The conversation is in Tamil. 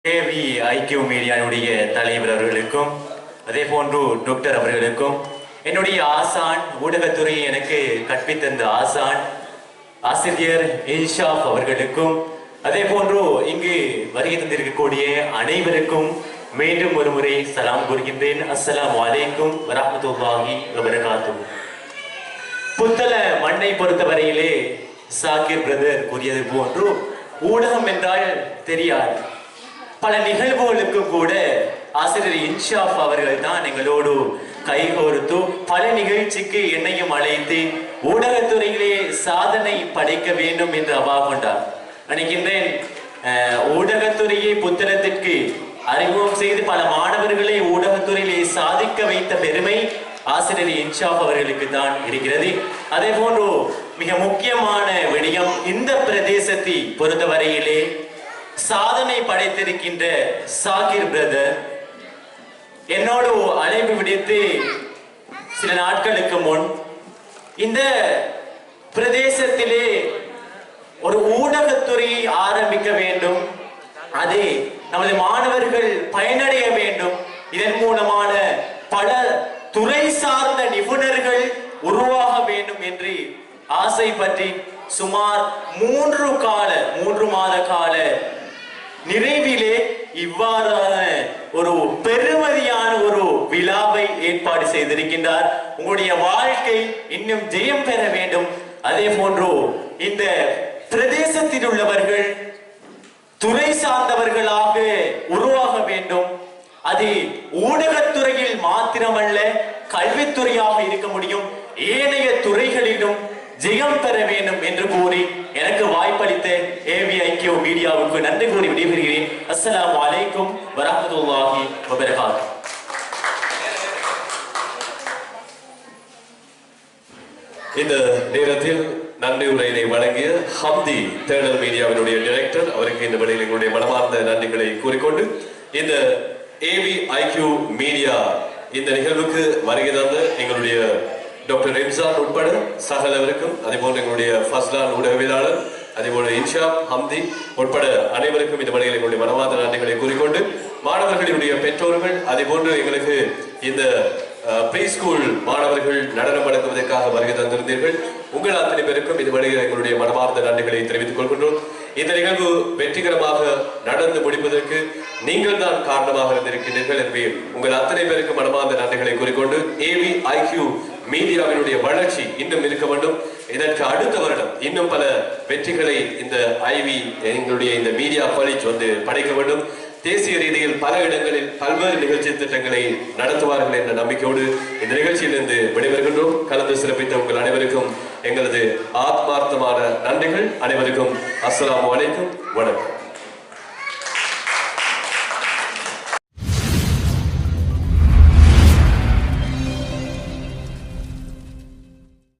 கேவி ஐக்கியூ மீடியாவுடைய தலைவர் அவர்களுக்கும் அதே போன்று டாக்டர் அவர்களுக்கும் என்னுடைய ஆசான் ஊடகத்துறை எனக்கு கற்பித்தந்த ஆசான் ஆசிரியர் இன்ஷாப் அவர்களுக்கும் அதே போன்று இங்கு வருகை தந்திருக்கக்கூடிய அனைவருக்கும் மீண்டும் ஒரு முறை சலாம் கூறுகின்றேன். அஸ்ஸலாமு அலைக்கும் வரஹ்மத்துல்லாஹி வபரகாத்துஹு. புத்தள மண்ணை பொறுத்தவரையிலே சாகிர் பிரதர் கூறியது போன்று ஊடகம் என்றால் தெரியாது. பல நிகழ்வுகளுக்கு கூட ஆசிரியர் இன்ஷாப் அவர்கள் தான் எங்களோடு கைகோர்த்து பல நிகழ்ச்சிக்கு என்னையும் அழைத்து ஊடகத்துறையிலே சாதனை படைக்க வேண்டும் என்று அவா கொண்டார். நினைக்கின்றேன் ஊடகத்துறையை புத்தளத்திற்கு அறிமுகம் செய்து பல மாணவர்களை ஊடகத்துறையிலே சாதிக்க வைத்த பெருமை ஆசிரியர் இன்ஷாப் அவர்களுக்கு தான் இருக்கிறது. அதே போன்று மிக முக்கியமான விடயம், இந்த பிரதேசத்தை பொறுத்தவரையிலே சாதனை படைத்திருக்கின்ற சாகிர் பிரதர் என்னோடு அழைப்பு விடுத்து சில நாட்களுக்கு முன் இந்த பிரதேசத்திலே ஒரு ஊடகத்துறையை ஆரம்பிக்க வேண்டும், அது நமது மாணவர்கள் பயனடைய வேண்டும், இதன் மூலமான பல துறை சார்ந்த நிபுணர்கள் உருவாக வேண்டும் என்று ஆசை பற்றி சுமார் 3 மாத கால நிறைவிலே இவ்வாறான ஒரு பெருமதியான ஒரு விழாவை ஏற்பாடு செய்திருக்கின்றார். உங்களுடைய வாழ்க்கை இன்னும் ஜெயம் பெற வேண்டும், அதே போன்று இந்த பிரதேசத்தில் உள்ளவர்கள் துறை சார்ந்தவர்களாக உருவாக வேண்டும். அது ஊடகத்துறையில் மாத்திரமல்ல, கல்வித்துறையாக இருக்க முடியும், ஏனைய துறைகளிலும் ஜெயம் பெற வேண்டும் என்று கூறி எனக்கு வாய்ப்பளித்த ஏவி ஐக்கியூ மீடியாவுக்கு நன்றி கூறி விடைபெறுகிறேன். அஸ்ஸலாமு அலைக்கும் வரஹ்மத்துல்லாஹி வபரகாத்துஹு. இந்த நேரத்தில் நன்றி உரையினை வழங்கிய ஹம்தி தேடல் மீடியாவினுடைய டைரக்டர் அவருக்கு இந்த வேளையில் எங்களுடைய மனமார்ந்த நன்றிகளை கூறிக்கொண்டு, இந்த ஏவி ஐக்கியூ மீடியா இந்த நிகழ்வுக்கு வருகை தந்த எங்களுடைய டாக்டர் ரிம்சான் உட்பட சகலவருக்கும், அதேபோல் எங்களுடைய ஃபஸ்லான் ஊடகவியலாளர், அதேபோல இன்ஷாப், ஹம்தி உட்பட அனைவருக்கும் இந்த வேளையில் எங்களுடைய மனமார்ந்த நன்றிகளை கூறிக்கொண்டு, மாணவர்களுடைய பெற்றோர்கள், அதேபோன்று எங்களுக்கு இந்த ப்ரீ ஸ்கூல் மாணவர்கள் நடனம் வழங்குவதற்காக வருகை தந்திருந்தீர்கள், உங்கள் அத்தனை பேருக்கும் இந்த வேளையில் எங்களுடைய மனமார்ந்த நன்றிகளை தெரிவித்துக் கொள்கின்றோம். இந்த நிகழ்வு வெற்றிகரமாக நடந்து முடிப்பதற்கு நீங்கள் தான் காரணமாக இருந்திருக்கின்றீர்கள் என்று உங்கள் அத்தனை பேருக்கு மனமார்ந்த நன்றிகளை கூறிக்கொண்டு, ஏவி ஐக்கியூ மீடியாவினுடைய வளர்ச்சி இன்னும் இருக்க வேண்டும். இதற்கு அடுத்த வருடம் இன்னும் பல வெற்றிகளை இந்த ஐவி எங்களுடைய இந்த மீடியா காலேஜ் வந்து படைக்க வேண்டும். தேசிய ரீதியில் பல இடங்களில் பல்வேறு நிகழ்ச்சி திட்டங்களை நடத்துவார்கள் என்ற நம்பிக்கையோடு இந்த நிகழ்ச்சியிலிருந்து விடைபெறுகின்றோம். கலந்து சிறப்பித்த உங்கள் அனைவருக்கும் எங்களது ஆத்மார்த்தமான நன்றிகள். அனைவருக்கும் அஸ்ஸலாமு அலைக்கும், வணக்கம்.